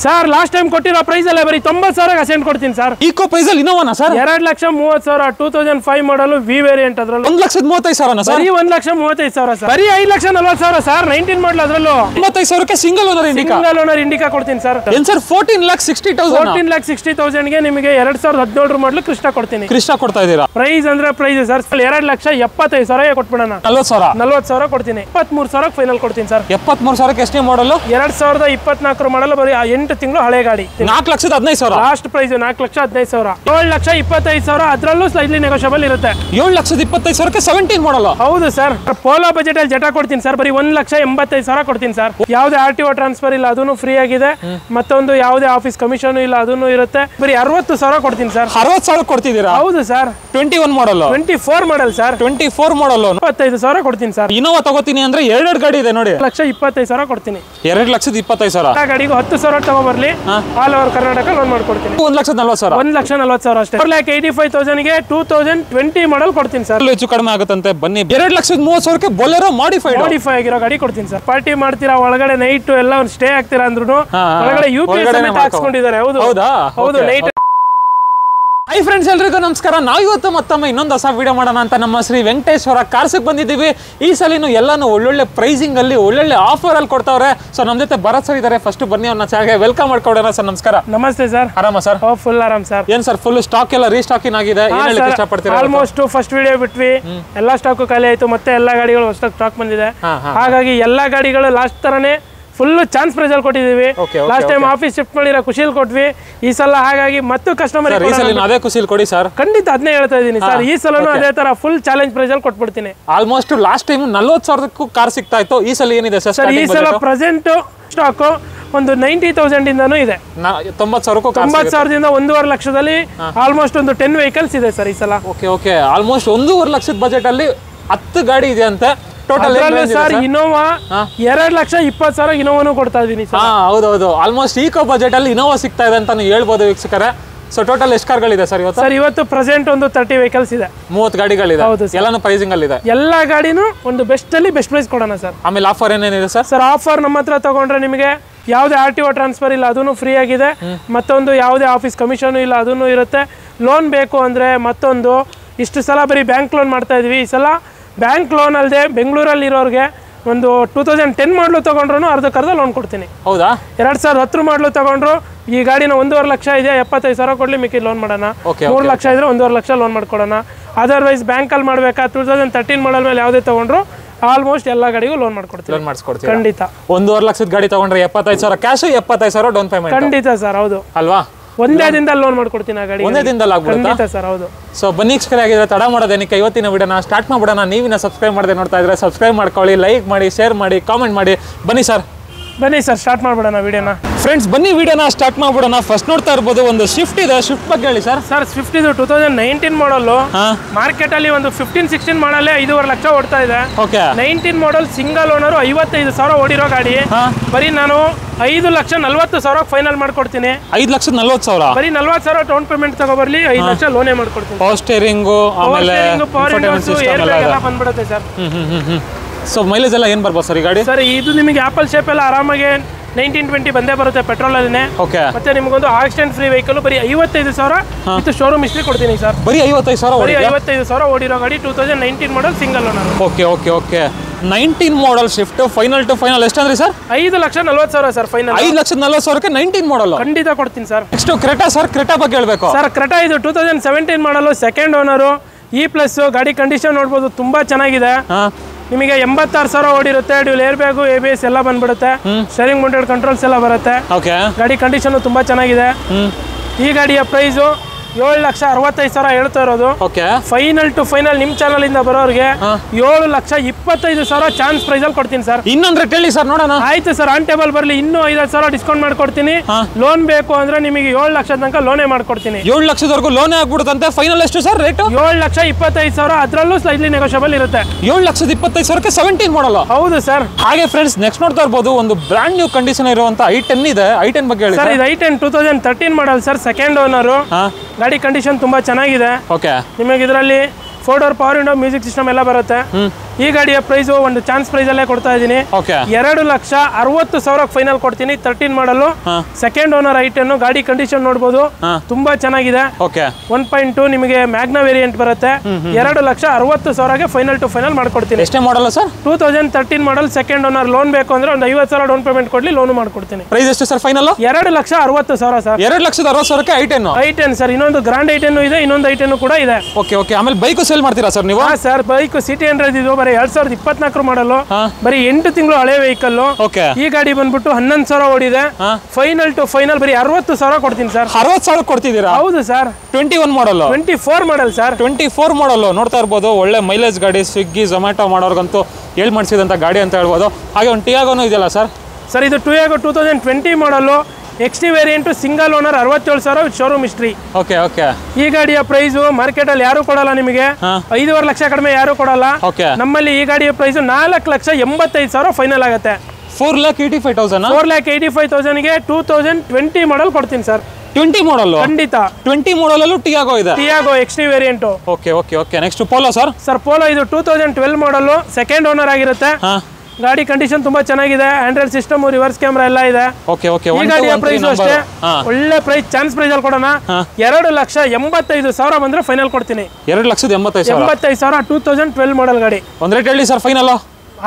Sir last time ಕೊಟ್ಟಿರೋ price ಅಲ್ಲೇ ಬರೀ 90,000 ಅಸೆಂಟ್ ಕೊಡ್ತೀನಿ ಸರ್. ಈಕೋ ಪ್ರೈಸ್ ಅಲ್ಲಿ ಇನೋವಾನಾ ಸರ್? 2,30,000 2005 ಮಾಡಲ್ ವಿ ವೇರಿಯಂಟ್ ಅದ್ರಲ್ಲಿ 1,35,000 ಸರ್. ಬರೀ 1,35,000 ಸರ್. ಬರೀ 5,40,000 ಸರ್. 19 ಮಾಡಲ್ ಅದ್ರಲ್ಲೂ 95,000ಕ್ಕೆ ಸಿಂಗಲ್ ಓನರ್ ಇಂಡಿಕಾ ಕೊಡ್ತೀನಿ ಸರ್. ಏನ್ ಸರ್ 14,60,000 ಗೆ ನಿಮಗೆ 2017 ಮಾಡಲ್ ಕೃಷ್ಣ ಕೊಡ್ತೀನಿ. ಕೃಷ್ಣ ಕೊಡ್ತಾ ಇದೀರಾ? ಪ್ರೈಸ್ ಅಂದ್ರೆ ಪ್ರೈಸ್ ಸರ್ 2,75,000 ಕೊಟ್ಬಿಡೋಣ. 40,000 ಕೊಡ್ತೀನಿ. 23,000 ಫೈನಲ್ ಕೊಡ್ತೀನಿ ಸರ್. 73,000ಕ್ಕೆ ಎಷ್ಟೇ ಮಾಡಲ್? 2024 ಮಾಡಲ್ ಬರೀ 8 ತಿಂಗಳು ಹಳೆ ಗಾಡಿ. 4,15,000 ಲಾಸ್ಟ್ ಪ್ರೈಸ್ 4,15,000. 7,25,000 ಅದ್ರಲ್ಲೂ ಸ್ಲೈಟ್ಲಿ ನೆಗೋಷಿಯಬಲ್ ಇರುತ್ತೆ. 7,25,000ಕ್ಕೆ 17 ಮಾಡಲ್. ಹೌದು ಸರ್. ಪೋಲೋ ಬಜೆಟ್ ಅಲ್ಲಿ ಜೆಟಾ ಕೊಡ್ತೀನಿ ಸರ್. ಬರೀ 1,85,000 ಕೊಡ್ತೀನಿ ಸರ್. ಯಾವುದೇ RTO ಟ್ರಾನ್ಸ್ಫರ್ ಇಲ್ಲ, ಅದನ್ನು ಫ್ರೀ ಆಗಿದೆ. ಮತ್ತೊಂದು ಯಾವುದೇ ಆಫೀಸ್ ಕಮಿಷನ್ ಇಲ್ಲ, ಅದನ್ನು ಇರುತ್ತೆ. ಬರೀ 60,000 ಕೊಡ್ತೀನಿ ಸರ್. 60,000 ಕೊಡ್ತಿದ್ದೀರಾ? ಹೌದು ಸರ್. 21 ಮಾಡಲ್ 24 ಮಾಡಲ್ ಸರ್. 24 ಮಾಡಲ್ 25,000 ಕೊಡ್ತೀನಿ ಸರ್. ಇನೋವಾ ತಗೋತೀನಿ ಅಂದ್ರೆ ಎರಡು ಗಾಡಿ ಇದೆ ನೋಡಿ. 1,25,000 ಕೊಡ್ತೀನಿ. 2,25,000 ಗಾಡಿಗೂ 10,000 ತಗೋಬರ್ಲಿ. ಆಲ್ ಓವರ್ ಕರ್ನಾಟಕ ಲೋನ್ ಮಾಡ್ಕೊಡ್ತೀನಿ. 1,40,000 1,40,000 ಅಷ್ಟೇ. 4,85,000 ಗೆ 2020 ಮಾಡಲ್ ಕೊಡ್ತೀನಿ ಸರ್. ಹೆಚ್ಚು ಕಡಿಮೆ ಆಗುತ್ತಂತೆ. ಬನ್ನಿ 2,30,000ಕ್ಕೆ ಬೊಲೆರೋ ಮಾಡಿಫೈ ಆಗಿರೋ ಗಾಡಿ ಕೊಡ್ತೀನಿ ಸರ್. ಪಾರ್ಟಿ ಮಾಡ್ತೀರಾ, ಒಳಗಡೆ ನೈಟ್ ಎಲ್ಲ ಸ್ಟೇ ಆಗ್ತೀರಾ ಅಂದ್ರೂ ಒಳಗಡೆ UPS ಹಾಕ್ಸ್ಕೊಂಡಿದ್ದಾರೆ. ಹೌದು ನೈಟ್. ಹೈ ಫ್ರೆಂಡ್ಸ್, ಎಲ್ರಿಗೂ ನಮಸ್ಕಾರ. ನಾವು ಇವತ್ತು ಮತ್ತೊಮ್ಮೆ ಇನ್ನೊಂದು ಹೊಸ ವಿಡಿಯೋ ಮಾಡೋಣ ಅಂತ ನಮ್ಮ ಶ್ರೀ ವೆಂಕಟೇಶ್ವರ ಕಾರ್ಸಿಗೆ ಬಂದಿದ್ದೀವಿ. ಈ ಸಲಿನೂ ಎಲ್ಲಾನು ಒಳ್ಳೊಳ್ಳೆ ಪ್ರೈಸಿಂಗ್ ಅಲ್ಲಿ ಒಳ್ಳೊಳ್ಳೆ ಆಫರ್ ಅಲ್ಲಿ ಕೊಡ್ತಾವ್ರೆ. ಸೊ ನಮ್ಮ ಜೊತೆ ಭರತ್ ಸರ್ ಇದ್ದಾರೆ. ಫಸ್ಟ್ ಬನ್ನಿ ಅವ್ರನ್ನ ಚಾಗೆ ವೆಲ್ಕಮ್ ಮಾಡ್ಕೊಡೋಣ. ಸರ್ ನಮಸ್ಕಾರ. ನಮಸ್ತೆ ಸರ್. ಆರಾಮ ಸರ್? ಫುಲ್ ಆರಾಮ್ ಸರ್. ಏನ್ ಸರ್ ಫುಲ್ ಸ್ಟಾಕ್ ಎಲ್ಲ ರೀಸ್ಟಾಕಿಂಗ್ ಆಗಿದೆ? ಏನ್ ಹೇಳಕ್ಕೆ ಇಷ್ಟಪಡ್ತೀರಾ? ಆಲ್ಮೋಸ್ಟ್ ಫಸ್ಟ್ ವಿಡಿಯೋ ಬಿಟ್ವಿ, ಎಲ್ಲಾ ಸ್ಟಾಕ್ ಖಾಲಿ ಆಯ್ತು. ಮತ್ತೆ ಎಲ್ಲಾ ಗಾಡಿಗಳು ಹೊಸದಾಗಿ ಸ್ಟಾಕ್ ಬಂದಿದೆ. ಹಾಗಾಗಿ ಎಲ್ಲಾ ಗಾಡಿಗಳು ಲಾಸ್ಟ್ ತರನೇ ಫುಲ್ ಚಾನ್ಸ್ ಪ್ರೈಸ್ ಅಲ್ಲಿ ಕೊಟ್ಟಿದ್ದೀವಿ. ಲಾಸ್ಟ್ ಟೈಮ್ ಆಫೀಸ್ ಶಿಫ್ಟ್ ಮಾಡಿರೋ ಖುಷಿಲ್ ಕೊಟ್ವಿ. ಈ ಸಲ ಹಾಗಾಗಿ ಮತ್ತು ಕಸ್ಟಮರ್ ಅದೇ ಖುಷಿಲ್ ಕೊಡಿ ಸರ್. ಖಂಡಿತ ಅದನ್ನೇ ಹೇಳ್ತಾ ಇದ್ದೀನಿ ಸರ್. ಈ ಸಲನೂ ಅದೇ ತರ ಫುಲ್ ಚಾಲೆಂಜ್ ಪ್ರೈಸ್ ಅಲ್ಲಿ ಕೊಟ್ಬಿಡ್ತೀನಿ. ಆಲ್ಮೋಸ್ಟ್ ಲಾಸ್ಟ್ ಟೈಮ್ 40,000ಕ್ಕೂ ಕಾರ್ ಸಿಗ್ತಾ ಇತ್ತು. ಈ ಸಲ ಏನಿದೆ ಸರ್? ಈ ಸಲ ಪ್ರೆಸೆಂಟ್ ಸ್ಟಾಕ್ ಒಂದು 90,000 ಇಂದನೂ ಇದೆ. 90,000ಕ್ಕೂ 90,000ದಿಂದ 1.5 ಲಕ್ಷದಲ್ಲಿ ಆಲ್ಮೋಸ್ಟ್ ಒಂದು 10 ವೆಹಿಕಲ್ಸ್ ಇದೆ ಸರ್ ಈ ಸಲ. ಓಕೆ ಆಲ್ಮೋಸ್ಟ್ 1.5 ಲಕ್ಷದ ಬಜೆಟ್ ಅಲ್ಲಿ 10 ಗಾಡಿ ಇದೆ ಅಂತೆ. ಟೋಟಲ್ ಸರ್ ಇನೋವಾ 2,20,000 ಇನೋವಾನು ಕೊಡ್ತಾ ಇದೀನಿ ಸರ್. ಹೌದೌದು. ಆಲ್ಮೋಸ್ಟ್ ಈಕೋ ಬಜೆಟ್ ಅಲ್ಲಿ ಇನೋವಾ ಸಿಗ್ತಾ ಇದೆ ಅಂತ ಹೇಳ್ಬೋದು ವೀಕ್ಷಕರೇ. ಸೊ ಟೋಟಲ್ ಎಷ್ಟು ಕಾರ್ಗಳಿದೆ ಸರ್ ಇವತ್ತು? ಸರ್ ಇವತ್ತು ಪ್ರೆಸೆಂಟ್ ಒಂದು 30 ವೆಹಿಕಲ್ಸ್ ಇದೆ. 30 ಗಾಡಿಗಳಿದೆ. ಎಲ್ಲಾನು ಪ್ರೈಸಿಂಗ್ ಅಲ್ಲಿ ಇದೆ. ಎಲ್ಲಾ ಗಾಡಿನೂ ಒಂದು ಬೆಸ್ಟ್ ಅಲ್ಲಿ ಬೆಸ್ಟ್ ಪ್ರೈಸ್ ಕೊಡೋಣ ಸರ್. ಆಮೇಲೆ ಆಫರ್ ಏನೇನಿದೆ ಸರ್? ಸರ್ ಆಫರ್ ನಮ್ಮ ಹತ್ರ ತಗೊಂಡ್ರೆ ನಿಮಗೆ ಯಾವುದೇ RTO ಟ್ರಾನ್ಸ್ಫರ್ ಇಲ್ಲ, ಅದನ್ನು ಫ್ರೀ ಆಗಿದೆ. ಮತ್ತೊಂದು ಯಾವುದೇ ಆಫೀಸ್ ಕಮಿಷನ್ ಇಲ್ಲ, ಅದನ್ನು ಇರುತ್ತೆ. ಲೋನ್ ಬೇಕು ಅಂದ್ರೆ ಮತ್ತೊಂದು ಇಷ್ಟು ಸಲ ಬರೀ ಬ್ಯಾಂಕ್ ಲೋನ್ ಮಾಡ್ತಾ ಇದೀವಿ. ಈ ಸಲ ಬ್ಯಾಂಕ್ ಲೋನ್ ಅಲ್ಲದೆ ಬೆಂಗಳೂರಲ್ಲಿ ಇರೋರಿಗೆ ಒಂದು 2010 ಮಾಡಲು ತಗೊಂಡ್ರು ಅರ್ಧಕ್ಕರ್ಧ ಲೋನ್ ಕೊಡ್ತೀನಿ. ಹೌದಾ? 2010 ಮಾಡಲು ತಗೊಂಡ್ರು ಈ ಗಾಡಿನ 1.5 ಲಕ್ಷ ಇದೆ, 75,000 ಕೊಡ್ಲಿ, ಮಿಕ್ಕಿ ಲೋನ್ ಮಾಡೋಣ. 3 ಲಕ್ಷ ಇದ್ರೆ 1.5 ಲಕ್ಷ ಲೋನ್ ಮಾಡ್ಕೊಡೋಣ. ಅದರ್ವೈಸ್ ಬ್ಯಾಂಕಲ್ಲಿ ಮಾಡ್ಬೇಕಾ 2013 ಮಾಡಲ್ ಮೇಲೆ ಯಾವುದೇ ತಗೊಂಡ್ರು ಆಲ್ಮೋಸ್ಟ್ ಎಲ್ಲ ಗಾಡಿಗೂ ಲೋನ್ ಮಾಡ್ಕೊಡ್ತೀವಿ. ಖಂಡಿತ. 1.5 ಲಕ್ಷದ ಗಾಡಿ ತಗೊಂಡ್ರೆ 75,000 ಕ್ಯಾಶ್, 75,000 ಡೌನ್ ಪೇಮೆಂಟ್. ಖಂಡಿತ ಸರ್. ಹೌದು ಅಲ್ವಾ? ಒಂದೇ ದಿನದಲ್ಲಿ ಲೋನ್ ಮಾಡ್ಕೊಡ್ತೀನಿ ಆ ಗಾಡಿ. ಒಂದೇ ದಿನದಲ್ಲಿ ಖಂಡಿತ ಸರ್. ಹೌದು. ಸೊ ಬನ್ನಿ ವೀಕ್ಷಕರೇ, ಆಗಿದ್ರೆ ತಡ ಮಾಡೋದೇನಕ್ಕೆ ಇವತ್ತಿನ ವಿಡಿಯೋನ ಸ್ಟಾರ್ಟ್ ಮಾಡ್ಬಿಡೋಣ. ನೀವಿನ ಸಬ್ಸ್ಕ್ರೈಬ್ ಮಾಡದೆ ನೋಡ್ತಾ ಇದ್ರೆ ಸಬ್ಸ್ಕ್ರೈಬ್ ಮಾಡ್ಕೊಳ್ಳಿ, ಲೈಕ್ ಮಾಡಿ, ಶೇರ್ ಮಾಡಿ, ಕಾಮೆಂಟ್ ಮಾಡಿ. ಬನ್ನಿ ಸರ್ ಸ್ಟಾರ್ಟ್ ಮಾಡ್ಬಿಡೋಣ ವಿಡಿಯೋನ. ಫ್ರೆಂಡ್ಸ್ ಬನ್ನಿ ವಿಡಿಯೋನ ಸ್ಟಾರ್ಟ್ ಮಾಡ್ಬಿಡೋಣ. ಫಸ್ಟ್ ನೋಡ್ತಾ ಇರ್ಬೋದು ಒಂದು ಶಿಫ್ಟ್ ಇದೆ. ಶಿಫ್ಟ್ ಬಗ್ಗೆ ಹೇಳಿ ಸರ್. ಸರ್ ಸ್ವಿಫ್ಟ್ ಇದು 2019 ಮಾಡಲ್. ಮಾರ್ಕೆಟ್ ಅಲ್ಲಿ ಒಂದು 15-16 ಮಾಡಲ್ಲೇ 5.5 ಲಕ್ಷ ಓಡ್ತಾ ಇದೆ. 19 ಮಾಡಲ್ ಸಿಂಗಲ್ ಓನರ್ 55,000 ಓಡಿರೋ ಗಾಡಿ. ಬರೀ ನಾನು 5,40,000 ಫೈನಲ್ ಮಾಡ್ಕೊಡ್ತೀನಿ. 5,40,000 ಬರೀ 40,000 ಡೌನ್ ಪೇಮೆಂಟ್ ತಗೋಬರ್ಲಿ, 5 ಲಕ್ಷ ಲೋನೇ ಮಾಡ್ಕೊಡ್ತೀನಿ. ಪವರ್ ಸ್ಟೇರಿಂಗು ಆಮೇಲೆ ಎಲ್ಲ ಬಂದ್ಬಿಡುತ್ತೆ ಸರ್. ಸೊ ಮೈಲೇಜ್ ಎಲ್ಲ ಏನ್ ಬರ್ಬೋದು ಸರ್ ಈ ಗಾಡಿ? ಸರ್ ಇದು ನಿಮಗೆ ಆಪಲ್ ಶೇಪ್ ಎಲ್ಲ ಆರಾಮಾಗಿ 19-20 ಬಂದೇ ಬರುತ್ತೆ ಪೆಟ್ರೋಲ್ ಅಲ್ಲೇ. ಮತ್ತೆ ನಿಮಗೊಂದು ಆಕ್ಸಿಡೆಂಟ್ ಫ್ರೀ ವೆಹಿಕಲ್ ಬರೀ 55,000 ವಿತ್ ಶೋರೂಮ್ ಹಿಸ್ಟ್ರಿ ಕೊಡ್ತೀನಿ ಸರ್. ಬರೀ 55,000 ಓಡಿರೋ ಗಾಡಿ 2019 model single owner. Okay 19 model shift final to final ಎಷ್ಟಂದ್ರಿ ಸರ್? 5,40,000 sir final. 5,40,000ಕ್ಕೆ 19 ಮಾಡಲ್ ಖಂಡಿತ ಕೊಡ್ತೀನಿ sir. Next Creta sir. Creta ಬಗ್ಗೆ ಹೇಳ್ಬೇಕು ಸರ್. ಕ್ರೆಟಾ ಇದು 2017 ಮಾಡಲ್, ಸೆಕೆಂಡ್ ಓನರು, E+ ಗಾಡಿ ಕಂಡೀಷನ್ ನೋಡ್ಬೋದು, ತುಂಬಾ ಚೆನ್ನಾಗಿದೆ. ನಿಮಗೆ 86,000 ಓಡಿರುತ್ತೆ. ಡ್ಯೂಲ್ ಏರ್ ಬ್ಯಾಗು, ABS ಎಲ್ಲ ಬಂದ್ಬಿಡುತ್ತೆ. ಸ್ಟೇರಿಂಗ್ ಮೌಂಟೆಡ್ ಕಂಟ್ರೋಲ್ಸ್ ಎಲ್ಲ ಬರುತ್ತೆ. ಗಾಡಿ ಕಂಡೀಷನ್ ತುಂಬಾ ಚೆನ್ನಾಗಿದೆ. ಈ ಗಾಡಿಯ ಪ್ರೈಸು 7,65,000 ಹೇಳ್ತಾ ಇರೋದು. ಫೈನಲ್ ಟು ಫೈನಲ್ ನಿಮ್ ಚಾನಲ್ ಇಂದ ಬರೋರಿಗೆ 7,25,000 ಚಾನ್ಸ್ ಪ್ರೈಸ್ ಅಲ್ಲಿ ಕೊಡ್ತೀನಿ ಸರ್. ಇನ್ನೊಂದ್ರೆ ಹೇಳಿ ಸರ್ ನೋಡೋಣ. ಆಯ್ತು ಸರ್, ಆನ್ ಟೇಬಲ್ ಬರ್ಲಿ, ಇನ್ನೂ 5,000 ಡಿಸ್ಕೌಂಟ್ ಮಾಡ್ಕೊಡ್ತೀನಿ. ಲೋನ್ ಬೇಕು ಅಂದ್ರೆ ನಿಮಗೆ 7 ಲಕ್ಷದ ತನಕ ಲೋನೇ ಮಾಡ್ಕೊಡ್ತೀನಿ. 7 ಲಕ್ಷದವರೆಗೂ ಲೋನೇ ಆಗ್ಬಿಡುತ್ತಂತೆ. ಫೈನಲ್ ಎಷ್ಟು ಸರ್ ರೇಟ್? 7,25,000. ಅದರಲ್ಲೂ ಸ್ಲೈಟ್ಲಿ ನೆಗೋಷಿಯಬಲ್ ಇರುತ್ತೆ. 7,25,000ಕ್ಕೆ 17 ಮಾಡಲ್ಲ. ಹೌದು ಸರ್. ಹಾಗೆ ಫ್ರೆಂಡ್ಸ್ ನೆಕ್ಸ್ಟ್ ನೋಡ್ತಾ ಇರ್ಬೋದು ಒಂದು ಬ್ರಾಂಡ್ ನ್ಯೂ ಕಂಡೀಷನ್ ಇರುವಂತ i10 ಇದೆ. i10 ಬಗ್ಗೆ ಹೇಳಿ ಸರ್. ಇದು i10 2013 model sir, second owner. ಗಾಡಿ ಕಂಡೀಷನ್ ತುಂಬಾ ಚೆನ್ನಾಗಿದೆ. ನಿಮಗೆ ಇದರಲ್ಲಿ 4 door power window, music system ಎಲ್ಲ ಬರುತ್ತೆ. ಈ ಗಾಡಿಯ ಪ್ರೈಸ್ ಒಂದು ಚಾನ್ಸ್ ಪ್ರೈಸ್ ಅಲ್ಲೇ ಕೊಡ್ತಾ ಇದೀನಿ. 2,60,000 ಫೈನಲ್ ಕೊಡ್ತೀನಿ. 13 ಮಾಡಲು ಸೆಕೆಂಡ್ ಓನರ್ ಐಟನ್. ಗಾಡಿ ಕಂಡೀಷನ್ ನೋಡಬಹುದು, ತುಂಬಾ ಚೆನ್ನಾಗಿದೆ. 1.2 ನಿಮಗೆ ಮ್ಯಾಗ್ನಾ ವೇರಿಯಂಟ್ ಬರುತ್ತೆ. 2,60,000ಗೆ ಫೈನಲ್ ಟು ಫೈನಲ್ ಮಾಡ್ಕೊಡ್ತೀನಿ. ಎಷ್ಟೇ ಮಾಡಲ್ಲ ಸರ್? 2013 ಮಾಡಲ್ ಸೆಕೆಂಡ್ ಓನರ್. ಲೋನ್ ಬೇಕು ಅಂದ್ರೆ ಒಂದು 50,000 ಡೌನ್ ಪೇಮೆಂಟ್ ಕೊಡ್ಲಿ, ಲೋನ್ ಮಾಡ್ಕೊಡ್ತೀನಿ. ಪ್ರೈಸ್ ಎಷ್ಟು ಸರ್ ಫೈನಲ್? 2,60,000 ಸರ್. 2,60,000ಕ್ಕೆ ಐಟೆನ್ ಸರ್. ಇನ್ನೊಂದು ಗ್ರಾಂಡ್ ಐಟನ್ ಇದೆ, ಇನ್ನೊಂದು ಐಟನ್ ಕೂಡ ಇದೆ. Okay okay. ಆಮೇಲೆ ಬೈಕ್ ಸೇಲ್ ಮಾಡ್ತೀರಾ ಸರ್ ನೀವು? ಸರ್ ಬೈಕ್ ಸಿಟಿ 100 ಇದು ಬರೀ 2024 ಮಾಡಲು, ಬರೀ 8 ತಿಂಗಳು ಹಳೆ ವೆಹಿಕಲ್. ಈ ಗಾಡಿ ಬಂದ್ಬಿಟ್ಟು 11,000 ಓಡಿದೆ. ಫೈನಲ್ ಟು ಫೈನಲ್ ಬರೀ 60,000 ಕೊಡ್ತೀನಿ ಸರ್. 60,000 ಕೊಡ್ತಿದ್ದೀರಾ? ಹೌದು ಸರ್. 21 ಮಾಡಲ್, 24 ಮಾಡಲ್ ಸರ್. 24 ಮಾಡಲ್ ನೋಡ್ತಾ ಇರ್ಬೋದು. ಒಳ್ಳೆ ಮೈಲೇಜ್ ಗಾಡಿ, ಸ್ವಿಗ್ಗಿ ಝೊಮ್ಯಾಟೊ ಮಾಡೋರ್ಗಂತೂ ಹೇಳ್ ಮಾಡಿಸಿದಂತ ಗಾಡಿ ಅಂತ ಹೇಳ್ಬೋದು. ಹಾಗೆ ಒಂದು ಟಿಯಾಗೋನು ಇದೆಯಲ್ಲ ಸರ್? ಸರ್ ಇದು ಟಿಯಾಗೋ 2020 ಮಾಡಲು, XT variant, single owner, 67,000 with showroom history. Okay okay. ಈ ಗಾಡಿಯ ಪ್ರೈಸ್ ಮಾರ್ಕೆಟ್ ಅಲ್ಲಿ ಯಾರು ಕೊಡಲ್ಲ ನಿಮಗೆ. 5.5 ಲಕ್ಷ ಕಡಿಮೆ ಯಾರು ಕೊಡಲ್ಲ. ನಮ್ಮಲ್ಲಿ ಈ ಗಾಡಿಯ ಪ್ರೈಸ್ 4,85,000 ಫೈನಲ್ ಆಗುತ್ತೆ. 4,85,000. 4,85,000ಗೆ 2020 ಮಾಡಲ್ ಕೊಡ್ತೀನಿ ಸರ್. 20 ಮಾಡಲ್? ಖಂಡಿತ. 20 ಮಾಡಲ್ ಟಿಯಾಗೋ ಇದೆ. Tiago XT variant. Okay okay okay. Next polo sir? Sir polo ಇದು 2012 ಮಾಡಲ್, ಸೆಕೆಂಡ್ ಓನರ್ ಆಗಿರುತ್ತೆ. ಗಾಡಿ ಕಂಡೀಷನ್ ತುಂಬಾ ಚೆನ್ನಾಗಿದೆ. ಆಂಡ್ರಾಯ್ಡ್ ಸಿಸ್ಟಮ್, ರಿವರ್ಸ್ ಕ್ಯಾಮೆರಾ ಎಲ್ಲ ಇದೆ. Okay okay. ಈ ಗಾಡಿಯ ಪ್ರೈಸ್ ಅಷ್ಟೇ ಒಳ್ಳೆ ಪ್ರೈಸ್, ಚಾನ್ಸ್ ಪ್ರೈಸ್ ಅಲ್ಲಿ ಕೊಡೋಣ. 2,85,000 ಬಂದ್ರೆ ಫೈನಲ್ ಕೊಡ್ತೀನಿ. 2,85,000. 2012 ಮಾಡಲ್ ಗಾಡಿ. ಒಂದ್ ರೇಟ್ ಹೇಳಿ ಸರ್ ಫೈನಲ್.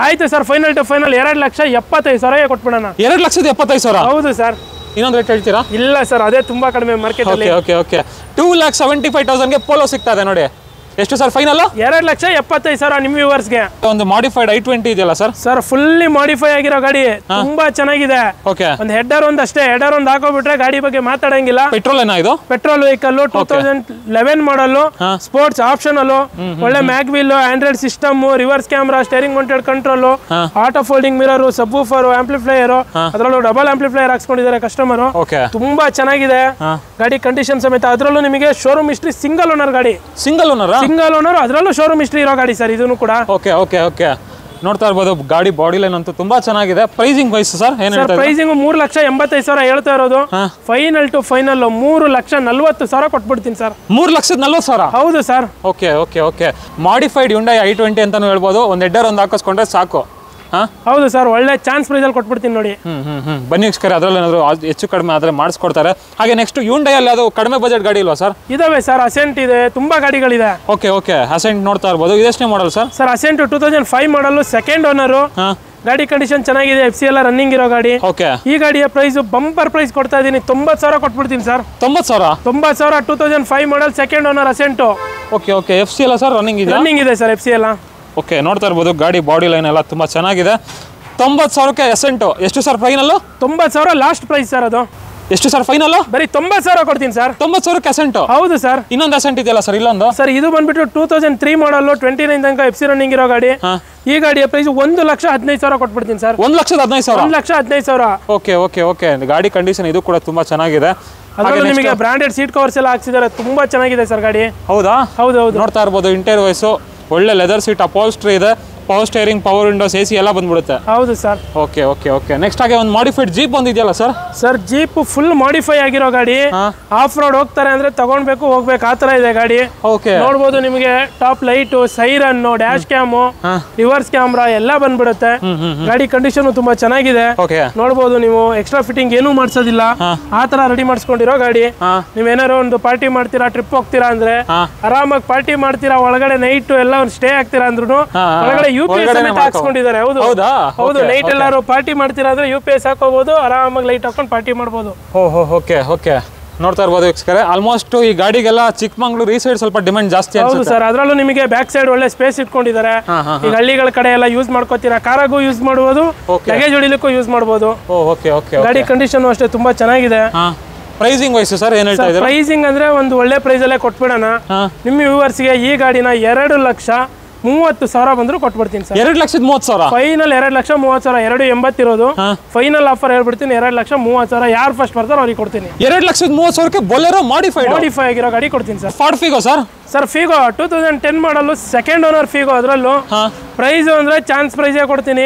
ಆಯ್ತು ಸರ್, ಫೈನಲ್ ಟು ಫೈನಲ್ 2,75,000 ಕೊಟ್ಬಿಡೋಣ. 2,75,000? ಹೌದು ಸರ್. ಇನ್ನೊಂದು ರೇಟ್ ಹೇಳ್ತೀರಾ? ಇಲ್ಲ ಸರ್, ಅದೇ ತುಂಬಾ ಕಡಿಮೆ ಮಾರ್ಕೆಟ್ ಅಲ್ಲಿ. Okay okay. 2,75,000ಗೆ ಪೋಲೋ ಸಿಗ್ತಾ ಇದೆ ನೋಡಿ. ಎಷ್ಟು ಸರ್ ಫೈನಲ್? 2,75,000 ನಿಮ್ಮ ವ್ಯೂವರ್ಸ್ಗೆ. ಒಂದು ಮಾಡಿಫೈಡ್ i20 ಇದೆಯಲ್ಲ ಸರ್? ಸರ್ ಫುಲ್ಲಿ ಮಾಡಿಫೈ ಆಗಿರೋ ಗಾಡಿ, ತುಂಬಾ ಚೆನ್ನಾಗಿದೆ. ಒಂದು ಹೆಡರ್ ಒಂದು ಅಷ್ಟೇ, ಹೆಡರ್ ಒಂದು ಹಾಕೋಬಿಟ್ರೆ ಗಾಡಿ ಬಗ್ಗೆ ಮಾತಾಡಂಗಿಲ್ಲ. ಪೆಟ್ರೋಲ್ ಏನಾ ಇದು? Petrol vehicle, 2011 model, sports optional, ಒಳ್ಳೆ mag wheel, Android system, reverse camera, steering mounted control, auto folding mirror, subwoofer, amplifier, ಅದರಲ್ಲೂ ಡಬಲ್ ಆಂಪ್ಲಿಫೈಯರ್ ಹಾಕ್ಸ್ಕೊಂಡಿದ್ದಾರೆ ಕಸ್ಟಮರ್. ತುಂಬಾ ಚೆನ್ನಾಗಿದೆ ಗಾಡಿ ಕಂಡೀಷನ್ ಸಮೇತ. ಅದರಲ್ಲೂ ನಿಮಗೆ ಶೋರೂಮ್ ಹಿಸ್ಟ್ರಿ, ಸಿಂಗಲ್ ಓನರ್ ಗಾಡಿ. Single owner? ಸಿಂಗಲ್ ಓನರ್, ಅದರಲ್ಲೂ ಶೋರೂಮ್ ಹಿಸ್ಟ್ರಿ ಇರೋ ಗಾಡಿ ಸರ್ ಇದನ್ನು ಕೂಡ. Okay okay okay. ನೋಡ್ತಾ ಇರ್ಬೋದು ಗಾಡಿ ಬಾಡಿ ಲೈನ್ ಅಂತೂ ತುಂಬಾ ಚೆನ್ನಾಗಿದೆ. ಪ್ರೈಸಿಂಗ್ ವೈಸ್ ಸರ್ ಏನು ಹೇಳ್ತಾ ಇದ್ದೀರಾ? ಪ್ರೈಸಿಂಗ್ 3,85,000 ಹೇಳ್ತಾ ಇರೋದು. ಫೈನಲ್ ಟು ಫೈನಲ್ 3,40,000 ಕೊಟ್ಬಿಡ್ತೀನಿ ಸರ್. 3,40,000? ಹೌದು sir. Okay okay okay. Modified Hyundai i20 ಅಂತಾನು ಹೇಳ್ಬೋದು. ಒಂದು ಹೆಡ್ಡರ್ ಒಂದು ಹಾಕಿಸ್ಕೊಂಡ್ರೆ ಸಾಕು. ಹೌದು ಸರ್, ಒಳ್ಳೆ ಚಾನ್ಸ್ ಪ್ರೈಸ್ ಅಲ್ಲಿ ಕೊಟ್ಬಿಡ್ತೀನಿ ನೋಡಿ. ಬನ್ನಿ ವೀಕ್ಷಕರೇ, ಅದರಲ್ಲಿ ಏನಾದ್ರು ಹೆಚ್ಚು ಕಡಿಮೆ ಆದ್ರೆ ಮಾಡಿಸ್ಕೊಡ್ತಾರೆ. ಹಾಗೆ ನೆಕ್ಸ್ಟ್ ಹ್ಯುಂಡೈ ಅಲ್ಲಿ ಅದು ಕಡಿಮೆ ಬಜೆಟ್ ಗಾಡಿ ಇಲ್ವಾ ಸರ್? ಇದಾವೆ ಸರ್, ಅಸೆಂಟ್ ಇದೆ, ತುಂಬಾ ಗಾಡಿಗಳಿದೆ. Okay okay. ಅಸೆಂಟ್ ನೋಡ್ತಾ ಇರ್ಬೋದು. ಇದೆಷ್ಟನೇ model sir? Sir asset 2005 model, second owner. ಗಾಡಿ ಕಂಡೀಷನ್ ಚೆನ್ನಾಗಿದೆ, FC ಎಲ್ಲ ರನ್ನಿಂಗ್ ಇರೋ ಗಾಡಿ. ಓಕೆ. ಈ ಗಾಡಿಯ ಪ್ರೈಸ್ ಬಂಪರ್ ಪ್ರೈಸ್ ಕೊಡ್ತಾ ಇದೀನಿ, 90,000 ಕೊಟ್ಬಿಡ್ತೀನಿ sir. 90,000? 90,000, 2005 model, second owner, Accent. Okay okay. FC ಎಲ್ಲ ಸರ್ ರನ್ನಿಂಗ್ ಇದೆ? ರನ್ನಿಂಗ್ ಇದೆ ಸರ್ FC ಎಲ್ಲ. ಓಕೆ. ನೋಡ್ತಾ ಇರ್ಬೋದು ಗಾಡಿ ಬಾಡಿ ಲೈನ್ ಎಲ್ಲ ತುಂಬಾ ಚೆನ್ನಾಗಿದೆ. 90,000ಕ್ಕೆ ಅಸೆಂಟ್. ಎಷ್ಟು sir final? 90,000 last price sir. ಅದು ಎಷ್ಟು ಸರ್ ಫೈನಲ್? ಬರೀ 90,000 ಕೊಡ್ತೀನಿ ಸರ್. 90,000ಕ್ಕೆ ಅಸೆಂಟ್? ಹೌದು ಸರ್. ಇನ್ನೊಂದು ಅಸೆಂಟ್ ಇದೆಯಲ್ಲ ಸರ್ ಇಲ್ಲೊಂದು? ಸರ್ ಇದು ಬಂದ್ಬಿಟ್ಟು 2003 ಮಾಡಲ್, 29 ತನಕ FC ರನ್ನಿಂಗ್ ಇರೋ ಗಾಡಿ. ಈ ಗಾಡಿಯ ಪ್ರೈಸ್ 1,15,000 ಕೊಟ್ಬಿಡ್ತೀನಿ ಸರ್. 1,15,000? 1,15,000. Okay okay okay. ಗಾಡಿ ಕಂಡೀಷನ್ ಇದು ಕೂಡ ತುಂಬಾ ಚೆನ್ನಾಗಿದೆ. ಅದರಲ್ಲೂ ನಿಮಗೆ ಬ್ರಾಂಡೆಡ್ ಸೀಟ್ ಕವರ್ಸ್ ಎಲ್ಲ ಹಾಕ್ಸಿದ್ದಾರೆ, ತುಂಬಾ ಚೆನ್ನಾಗಿದೆ ಸರ್ ಗಾಡಿ. ಹೌದಾ? ಹೌದು ಹೌದು. ನೋಡ್ತಾ ಇರ್ಬೋದು ಇಂಟೀರಿಯರ್ ವೈಸ್ ಒಳ್ಳೆ ಲೆದರ್ ಸೀಟ್, ಅಪಾಲ್ಸ್ಟ್ರಿ ಇದೆ, power steering, power windows, AC ಎಲ್ಲ ಬಂದ್ಬಿಡುತ್ತೆ. ಹೌದು sir. Okay okay okay. Next ಹಾಗೆ ಒಂದು ಮಾಡಿಫೈಡ್ ಜೀಪ್ ಬಂದಿದೆಯಲ್ಲ sir? Sir jeep full modify ಆಗಿರೋ ಗಾಡಿ. ಆಫ್ ರೋಡ್ ಹೋಗ್ತಾರೆ ಅಂದ್ರೆ ತಗೊಂಡ್ಬೇಕು, ಹೋಗ್ಬೇಕು, ಆ ತರ ಇದೆ ಗಾಡಿ. ಓಕೆ. ನೋಡ್ಬೋದು ನಿಮಗೆ top light, siren, dash cam, reverse camera ಎಲ್ಲ ಬಂದ್ಬಿಡುತ್ತೆ. ಗಾಡಿ ಕಂಡೀಷನ್ ತುಂಬಾ ಚೆನ್ನಾಗಿದೆ. ನೋಡ್ಬೋದು ನೀವು, ಎಕ್ಸ್ಟ್ರಾ ಫಿಟ್ಟಿಂಗ್ ಏನೂ ಮಾಡ್ಸೋದಿಲ್ಲ, ಆ ತರ ರೆಡಿ ಮಾಡಿಸ್ಕೊಂಡಿರೋ ಗಾಡಿ. ನೀವೇನಾರು ಒಂದು ಪಾರ್ಟಿ ಮಾಡ್ತೀರಾ, ಟ್ರಿಪ್ ಹೋಗ್ತೀರಾ ಅಂದ್ರೆ ಆರಾಮಾಗಿ ಪಾರ್ಟಿ ಮಾಡ್ತೀರಾ, ಒಳಗಡೆ ನೈಟ್ ಎಲ್ಲ ಒಂದು ಸ್ಟೇ ಆಗ್ತೀರಾ ಅಂದ್ರೂ ಒಳಗಡೆ UPS ಹಾಕ್ಸ್ಕೊಂಡಿದ್ದಾರೆ. ಹೌದು ಹೌದು. ನೈಟ್ ಎಲ್ಲಾರು ಪಾರ್ಟಿ ಮಾಡ್ತೀರಾ ಅಂದ್ರೆ UPS ಹಾಕೋಬಹುದು, ಆರಾಮಾಗಿ ಲೈಟ್ ಹಾಕೊಂಡು ಪಾರ್ಟಿ ಮಾಡಬಹುದು. Okay okay. ನೋಡ್ತಾ ಇರ್ಬೋದು ವೀಕ್ಷಕರೇ, ಆಲ್ಮೋಸ್ಟ್ ಈ ಗಾಡಿಗೆಲ್ಲ ಚಿಕ್ಕಮಂಗ್ಳೂರು ಈ ಸೈಡ್ ಸ್ವಲ್ಪ ಡಿಮ್ಯಾಂಡ್ ಜಾಸ್ತಿ. ಹೌದು ಸರ್. ಅದರಲ್ಲೂ ನಿಮಗೆ ಬ್ಯಾಕ್ ಸೈಡ್ ಒಳ್ಳೆ ಸ್ಪೇಸ್ ಇಟ್ಕೊಂಡಿದ್ದಾರೆ. ಈಗ ಹಳ್ಳಿಗಳ ಕಡೆ ಎಲ್ಲ ಯೂಸ್ ಮಾಡ್ಕೋತೀರಾ, ಕಾರಾಗೂ ಯೂಸ್ ಮಾಡಬಹುದು, ಲಗೇಜ್ ಹೊಡಿಲಿಕ್ಕೂ ಯೂಸ್ ಮಾಡಬಹುದು. Okay okay. ಗಾಡಿ ಕಂಡೀಷನ್ ಅಷ್ಟೇ ತುಂಬಾ ಚೆನ್ನಾಗಿದೆ. ಪ್ರೈಸಿಂಗ್ ವೈಸ್ ಸರ್ ಏನು ಹೇಳ್ತಾ ಇದ್ದೀರಾ? ಪ್ರೈಸಿಂಗ್ ಅಂದ್ರೆ ಒಂದು ಒಳ್ಳೆ ಪ್ರೈಸ್ ಅಲ್ಲೇ ಕೊಟ್ಬಿಡೋಣ ನಿಮ್ಮ ವ್ಯೂವರ್ಸ್ಗೆ. ಈ ಗಾಡಿನ 2,30,000 ಬಂದ್ರು ಕೊಟ್ಬಿಡ್ತೀನಿ ಸರ್. 2,30,000? ಫೈನಲ್ 2,30,000. 2,80 ಇರೋದು ಫೈನಲ್ ಆಫರ್ ಹೇಳ್ಬಿಡ್ತೀನಿ. 2,30,000 ಯಾರು ಫಸ್ಟ್ ಬರ್ತಾರೋ ಅವ್ರಿಗೆ ಕೊಡ್ತೀನಿ. 2,30,000ಕ್ಕೆ ಬೊಲೆರೋ ಮಾಡಿಫೈ ಆಗಿರೋ ಗಾಡಿ ಕೊಡ್ತೀನಿ sir. Ford Figo sir? Sir Figo 2010 model, second owner Figo. ಅದರಲ್ಲೂ ಪ್ರೈಸ್ ಅಂದ್ರೆ ಚಾನ್ಸ್ ಪ್ರೈಸೇ ಕೊಡ್ತೀನಿ.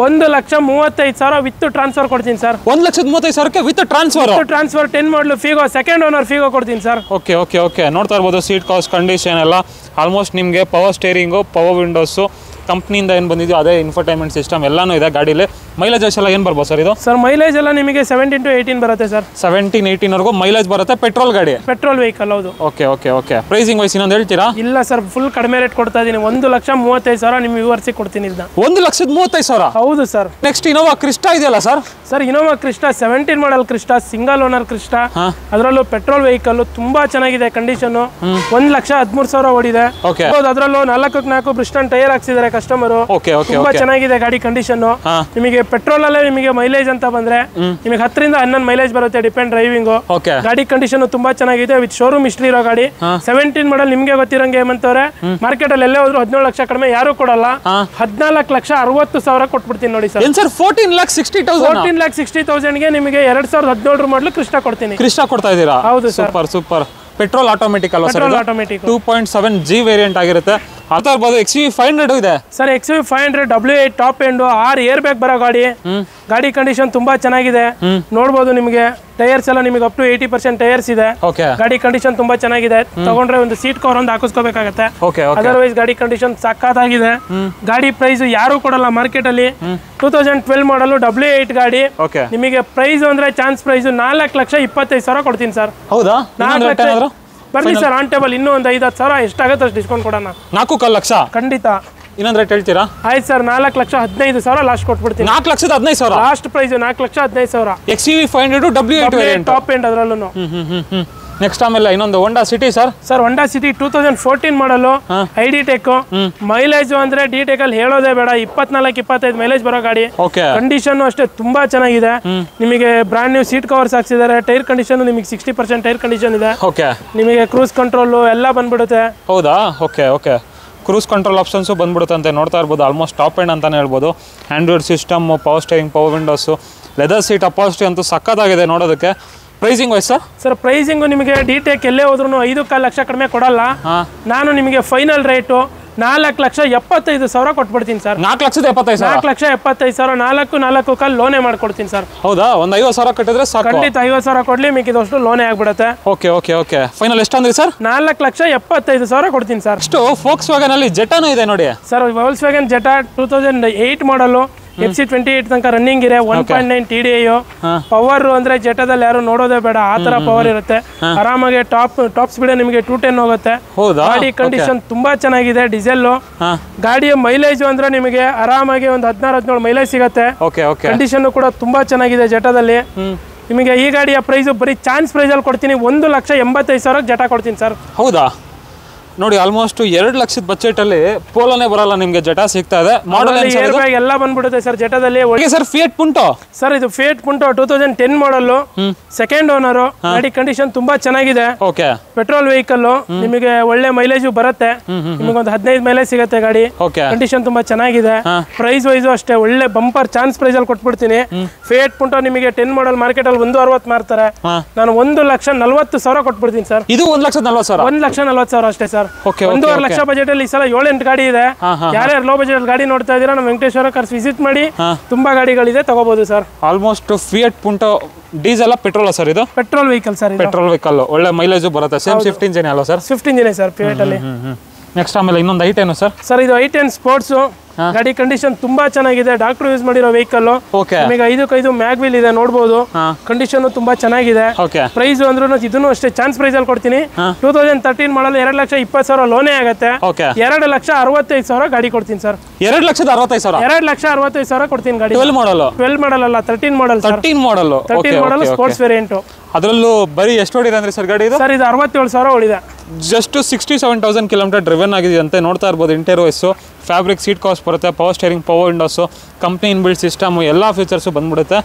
1,35,000 ವಿತ್ ಟ್ರಾನ್ಸ್ಫರ್ ಕೊಡ್ತೀನಿ ಸರ್. 1,35,000ಕ್ಕೆ with transfer? 10 model Figo, second owner Figo ಕೊಡ್ತೀನಿ ಸರ್. Okay okay okay. ನೋಡ್ತಾ ಇರ್ಬೋದು ಸೀಟ್ ಕವರ್ಸ್ ಕಂಡೀಷನ್ ಎಲ್ಲ ಆಲ್ಮೋಸ್ಟ್ ನಿಮಗೆ ಪವರ್ ಸ್ಟೇರಿಂಗು, ಪವರ್ ವಿಂಡೋಸು, ಕಂಪ್ನಿಯಿಂದ ಏನು ಬಂದಿದೆಯೋ ಅದೇ ಇನ್ಫರ್ಟೈನ್ಮೆಂಟ್ ಸಿಸ್ಟಮ್ ಎಲ್ಲಾನು ಇದೆ ಗಾಡೀಲಿ. ಮೈಲೇಜ್ ಎಲ್ಲ ಏನು ಬರ್ಬೋದು ಸರ್ ಇದು? ಸರ್ ಮೈಲೇಜ್ ಎಲ್ಲ ನಿಮಗೆ 17 to 18 ಬರುತ್ತೆ ಸರ್. 17-18 ವರೆಗೂ ಮೈಲೇಜ್ ಬರುತ್ತೆ. ಪೆಟ್ರೋಲ್ ಗಾಡಿ, ಪೆಟ್ರೋಲ್ ವೆಹಿಕಲ್. ಹೌದು. Okay okay okay. Pricing wise ಇನ್ನೊಂದು ಹೇಳ್ತೀರಾ? ಇಲ್ಲ ಸರ್, ಫುಲ್ ಕಡಿಮೆ ರೇಟ್ ಕೊಡ್ತಾ ಇದ್ದೀನಿ. 1,35,000 ನಿಮ್ಮ ವ್ಯೂವರ್ಸಿಗೆ ಕೊಡ್ತೀನಿ ಇದನ್ನ. 1,35,000? ಹೌದು ಸರ್. ನೆಕ್ಸ್ಟ್ ಇನೋವಾ ಕ್ರಿಸ್ಟಾ ಇದೆಯಲ್ಲ ಸರ್? ಸರ್ ಇನೋವಾ ಕ್ರಿಸ್ಟಾ 17 ಮಾಡಲ್ ಕ್ರಿಸ್ಟಾ, ಸಿಂಗಲ್ ಓನರ್ ಕ್ರಿಸ್ಟಾ, ಅದರಲ್ಲೂ ಪೆಟ್ರೋಲ್ ವೆಹಿಕಲ್, ತುಂಬಾ ಚೆನ್ನಾಗಿದೆ ಕಂಡೀಷನ್. 1,13,000 ಓಡಿದೆ. ಅದರಲ್ಲೂ 4x4 ಬ್ರಿಸ್ಟನ್ ಟೈರ್ ಹಾಕ್ಸಿದ್ದಾರೆ ಕಸ್ಟಮರ್. ತುಂಬಾ ಚೆನ್ನಾಗಿದೆ ಗಾಡಿ ಕಂಡೀಷನ್. ನಿಮಗೆ ಪೆಟ್ರೋಲ್ ಅಲ್ಲೇ ನಿಮಗೆ ಮೈಲೇಜ್ ಅಂತ ಬಂದ್ರೆ ನಿಮಗೆ 10 ರಿಂದ 11 ಮೈಲೇಜ್ ಬರುತ್ತೆ, ಡಿಪೆಂಡ್ ಡ್ರೈವಿಂಗ್. ಗಾಡಿ ಕಂಡೀಷನ್ ತುಂಬಾ ಚೆನ್ನಾಗಿದೆ, ವಿತ್ ಶೋರೂಮ್ ಹಿಸ್ಟ್ರಿ ಇರೋ ಗಾಡಿ. 17 ಮಾಡಲ್ ನಿಮ್ಗೆ ಗೊತ್ತಿರಂಗೆ ಏಮಂತವ್ರೆ, ಮಾರ್ಕೆಟ್ ಅಲ್ಲಿ ಎಲ್ಲೇ ಹೋದ್ರು 17 ಲಕ್ಷ ಕಡಿಮೆ ಯಾರು ಕೊಡಲ್ಲ. 14,60,000 ಕೊಟ್ಬಿಡ್ತೀನಿ ನೋಡಿ ಸರ್. 14,60,000 ಗೆ ನಿಮಗೆ 2017 ಮಾಡಲು ಕ್ರಿಸ್ಟಾ ಕೊಡ್ತೀನಿ. ಕ್ರಿಸ್ಟಾ ಕೊಡ್ತಾ ಇದ್ದೀರಾ? ಹೌದು sir. Super super. Petrol automatic ಅಲ್ವಾ ಸರ್? ಆಟೋಮೆಟಿಕ್ 2.7G ವೇರಿಯಂಟ್ ಆಗಿರುತ್ತೆ. ಆಗ್ತಾ ಇರ್ಬೋದು. XUV 500 ಇದೆ sir. XUV 500 W8 top end, 6 air bag ಬರೋ ಗಾಡಿ. ಗಾಡಿ ಕಂಡೀಷನ್ ತುಂಬಾ ಚೆನ್ನಾಗಿದೆ, ನೋಡಬಹುದು. ನಿಮಗೆ ಟೈರ್ಸ್ ಎಲ್ಲ ನಿಮಗೆ ಅಪ್ ಟು 80% ಟೈರ್ಸ್ ಇದೆ. ಗಾಡಿ ಕಂಡೀಷನ್ ತುಂಬಾ ಚೆನ್ನಾಗಿದೆ. ತಗೊಂಡ್ರೆ ಒಂದು ಸೀಟ್ ಕವರ್ ಒಂದು ಹಾಕಿಸ್ಕೋಬೇಕಾಗತ್ತೆ. ಅದರ್ವೈಸ್ ಗಾಡಿ ಕಂಡೀಷನ್ ಸಕ್ಕತ್ತಾಗಿದೆ. ಗಾಡಿ ಪ್ರೈಸ್ ಯಾರು ಕೊಡಲ್ಲ ಮಾರ್ಕೆಟ್ ಅಲ್ಲಿ. 2012 ಮಾಡಲ್ W8 ಗಾಡಿ. ನಿಮಗೆ ಪ್ರೈಸ್ ಅಂದ್ರೆ ಚಾನ್ಸ್ ಪ್ರೈಸ್ 4,25,000 ಕೊಡ್ತೀನಿ ಸರ್. ಹೌದಾ? ಬರ್ಲಿ ಸರ್, ಆನ್ ಟೇಬಲ್ ಇನ್ನೂ ಒಂದು 5,000 ಎಷ್ಟಾಗುತ್ತೆ ಅಷ್ಟು ಡಿಸ್ಕೌಂಟ್ ಕೊಡೋಣ. 4 ಲಕ್ಷ ಖಂಡಿತ. ಇನ್ನೊಂದು ರೇಟ್ ಹೇಳ್ತೀರಾ? ಆಯ್ತು ಸರ್, 4,15,000 ಲಾಸ್ಟ್ ಕೊಟ್ಬಿಡ್ತೀನಿ. 4,15,000 last price 4,15,000. XUV 500 W8 variant top end ಅದರಲ್ಲೂ. ನೆಕ್ಸ್ಟ್ ಆಮೇಲೆ ಇನ್ನೊಂದು Honda City sir. Sir Honda City 2014 model, ID tech. Mileage ಅಂದ್ರೆ ಡಿ ಟೆಕ್ ಅಲ್ಲಿ ಹೇಳೋದೇ ಬೇಡ, 24-25 ಮೈಲೇಜ್ ಬರೋ ಗಾಡಿ. ಕಂಡೀಷನ್ ಅಷ್ಟೇ ತುಂಬಾ ಚೆನ್ನಾಗಿದೆ. ನಿಮಗೆ ಬ್ರಾಂಡ್ ನ್ಯೂ ಸೀಟ್ ಕವರ್ಸ್ ಹಾಕ್ಸಿದ್ದಾರೆ. ಟೈರ್ ಕಂಡೀಷನ್ ನಿಮಗೆ 60% ಟೈರ್ ಕಂಡೀಷನ್ ಇದೆ. ನಿಮಗೆ ಕ್ರೂಸ್ ಕಂಟ್ರೋಲ್ ಎಲ್ಲ ಬಂದ್ಬಿಡುತ್ತೆ. ಹೌದಾ? Okay okay. Cruise control options ಬಂದ್ಬಿಡುತ್ತೆ ಅಂತ ನೋಡ್ತಾ ಇರ್ಬೋದು. ಆಲ್ಮೋಸ್ಟ್ ಟಾಪ್ ಎಂಡ್ ಅಂತಾನೆ ಹೇಳ್ಬೋದು. Android system, power steering, power windows, leather seat, upholstery ಅಂತೂ ಸಕ್ಕತ್ತಾಗಿದೆ ನೋಡೋದಕ್ಕೆ. Pricing wise sir? Sir pricing ನಿಮಗೆ ಡಿ ಟೆಕ್ ಎಲ್ಲೇ ಹೋದ್ರೂ 5.5 ಲಕ್ಷ ಕಡಿಮೆ ಕೊಡಲ್ಲ. ನಾನು ನಿಮಗೆ ಫೈನಲ್ ರೇಟು 4,75,000 ಕೊಟ್ಬಿಡ್ತೀನಿ ಸರ್. 4,75,000? 4,75,000. 4 ಲೋನೇ ಮಾಡ್ಕೊಡ್ತೀನಿ ಸರ್. ಹೌದಾ? ಒಂದು 50,000 ಕಟ್ಟಿದ್ರೆ ಸಾಕು? ಖಂಡಿತ 50,000 ಕೊಡ್ಲಿ, ಮಿಕ್ಕಿದಷ್ಟು ಲೋನೇ ಆಗ್ಬಿಡುತ್ತೆ. Okay okay okay. ಫೈನಲ್ ಎಷ್ಟು ಅಂದ್ರಿ ಸರ್? 4,75,000 ಕೊಡ್ತೀನಿ ಸರ್. ಅಷ್ಟು ಫೋಕ್ಸ್ ವ್ಯಾಗನ್ ಅಲ್ಲಿ ಜೆಟಾನು ಇದೆ ನೋಡಿ ಸರ್. ವೋಲ್ಕ್ಸ್ ವ್ಯಾಗನ್ ಜೆಟಾ 2008 ಮಾಡಲು, FC28 ತನಕ ರನ್ನಿಂಗ್ ಇದೆ. 1.9 TDI. ಪವರ್ ಅಂದ್ರೆ ಜೆಟಾದಲ್ಲಿ ಯಾರು ನೋಡೋದೇ ಬೇಡ, ಆ ತರ ಪವರ್ ಇರುತ್ತೆ. ಆರಾಮಾಗಿ ಟಾಪ್ ಸ್ಪೀಡ್ ನಿಮಗೆ 210 ಹೋಗುತ್ತೆ. ಗಾಡಿ ಕಂಡೀಷನ್ ತುಂಬಾ ಚೆನ್ನಾಗಿದೆ. ಡೀಸೆಲ್ ಗಾಡಿಯ ಮೈಲೇಜ್ ಅಂದ್ರೆ ನಿಮಗೆ ಆರಾಮಾಗಿ ಒಂದು 16-17 ಮೈಲೇಜ್ ಸಿಗುತ್ತೆ. ಕಂಡೀಷನ್ ಕೂಡ ತುಂಬಾ ಚೆನ್ನಾಗಿದೆ ಜೆಟಾದಲ್ಲಿ. ನಿಮಗೆ ಈ ಗಾಡಿಯ ಪ್ರೈಸ್ ಬರೀ ಚಾನ್ಸ್ ಪ್ರೈಸ್ ಅಲ್ಲಿ ಕೊಡ್ತೀನಿ. 1,85,000 ಜೆಟಾ ಕೊಡ್ತೀನಿ ಸರ್. ಹೌದಾ? ನೋಡಿ, ಆಲ್ಮೋಸ್ಟ್ 2 ಲಕ್ಷದ ಬಜೆಟ್ ಅಲ್ಲಿ ಪೋಲೋನೇ ಬರಲ್ಲ ನಿಮ್ಗೆ, ಜೆಟಾ ಸಿಗ್ತಾ ಇದೆ. ಮಾಡಲ್ ಎಲ್ಲ ಬಂದ್ಬಿಡುತ್ತೆ ಸರ್ ಜೆಟಾದಲ್ಲಿ. ಸರ್ ಫಿಯಟ್ ಪುಂಟೋ ಸರ್, ಇದು Fiat Punto 2010 model, second owner. ಗಾಡಿ ಕಂಡೀಷನ್ ತುಂಬಾ ಚೆನ್ನಾಗಿದೆ. ಪೆಟ್ರೋಲ್ ವೆಹಿಕಲ್, ನಿಮಗೆ ಒಳ್ಳೆ ಮೈಲೇಜ್ ಬರುತ್ತೆ. ನಿಮಗೆ ಒಂದು 15 ಮೈಲೇಜ್ ಸಿಗುತ್ತೆ. ಗಾಡಿ ಕಂಡೀಷನ್ ತುಂಬಾ ಚೆನ್ನಾಗಿದೆ. ಪ್ರೈಸ್ ವೈಸ್ ಅಷ್ಟೇ ಒಳ್ಳೆ ಬಂಪರ್ ಚಾನ್ಸ್ ಪ್ರೈಸ್ ಅಲ್ಲಿ ಕೊಟ್ಬಿಡ್ತೀನಿ. ಫಿಯಟ್ ಪುಂಟೋ ನಿಮಗೆ 10 ಮಾಡಲ್ ಮಾರ್ಕೆಟ್ ಅಲ್ಲಿ 160 ಮಾರ್ತಾರೆ. ನಾನು 1,40,000 ಕೊಟ್ಬಿಡ್ತೀನಿ ಸರ್. ಇದು 1,40,000? 1,40,000 ಅಷ್ಟೇ ಸರ್. 1.5 ಲಕ್ಷ ಬಜೆಟ್ ಅಲ್ಲಿ ಈ ಸಲ 7-8 ಗಾಡಿ ಇದೆ. ಯಾರ್ಯಾರು ಲೋ ಬಜೆಟ್ ಗಾಡಿ ನೋಡ್ತಾ ಇದೀರಾ, ನಮ್ಮ ವೆಂಕಟೇಶ್ವರ ಕಾರ್ಸ್ ವಿಸಿಟ್ ಮಾಡಿ. ತುಂಬಾ ಗಾಡಿಗಳಿದೆ, ತಗೋಬಹುದು sir. Almost Fiat Punto diesel petrol sir? ಇದು petrol vehicle sir. Petrol vehicle ಒಳ್ಳೆ ಮೈಲೇಜ್ ಬರುತ್ತೆ. ಸೇಮ್ ಸ್ವಿಫ್ಟ್ ಇಂಜಿನ್ ಅಲ್ವಾ sir? Swift engine sir Fiat ಅಲ್ಲಿ. ನೆಕ್ಸ್ಟ್ ಆಮೇಲೆ ಇನ್ನೊಂದು ಐಟೆನ್ ಸರ್. ಸರ್ ಇದು i10 ಸ್ಪೋರ್ಟ್ಸ್. ಗಾಡಿ ಕಂಡೀಷನ್ ತುಂಬಾ ಚೆನ್ನಾಗಿದೆ. ಡಾಕ್ಟರ್ ಯೂಸ್ ಮಾಡಿರೋ ವೆಹಿಕಲ್. ನಿಮಗೆ 5x5 ಮ್ಯಾಗ್ ವೀಲ್ ಇದೆ, ನೋಡಬಹುದು. ಕಂಡೀಷನ್ ತುಂಬಾ ಚೆನ್ನಾಗಿದೆ. ಪ್ರೈಸ್ ಅಂದ್ರೂ ಇದನ್ನು ಅಷ್ಟೇ ಚಾನ್ಸ್ ಪ್ರೈಸ್ ಅಲ್ಲಿ ಕೊಡ್ತೀನಿ. 2013 ಮಾಡಲ್, 2,20,000 ಲೋನೇ ಆಗುತ್ತೆ. 2,65,000 ಗಾಡಿ ಕೊಡ್ತೀನಿ ಸರ್. 2,65,000? 2,65,000 ಕೊಡ್ತೀನಿ ಗಾಡಿ. 12 ಮಾಡಲ್ ಅಲ್ಲ, 13 ಮಾಡಲ್. 13 ಮಾಡಲ್ ಸ್ಪೋರ್ಟ್ಸ್ ವೇರಿಯಂಟ್. ಅದರಲ್ಲೂ ಬರೀ ಎಷ್ಟು ಓಡಿದೆ ಅಂದ್ರೆ ಸರ್ ಗಾಡಿ ಇದು? ಸರ್ ಇದು 67,000 ಓಡಿದೆ. ಜಸ್ಟ್ 67,000 ಕಿಲೋಮೀಟರ್ ಡ್ರಿವನ್ ಆಗಿದೆ ಅಂತೆ. ನೋಡ್ತಾ ಇರ್ಬೋದು. ಇಂಟೀರಿಯರ್ಸ್, ಫ್ಯಾಬ್ರಿಕ್ ಸೀಟ್ ಕವರ್ಸ್ ಬರುತ್ತೆ, power steering, power windows, company inbuilt system, ಎಲ್ಲ ಫೀಚರ್ಸು ಬಂದ್ಬಿಡುತ್ತೆ.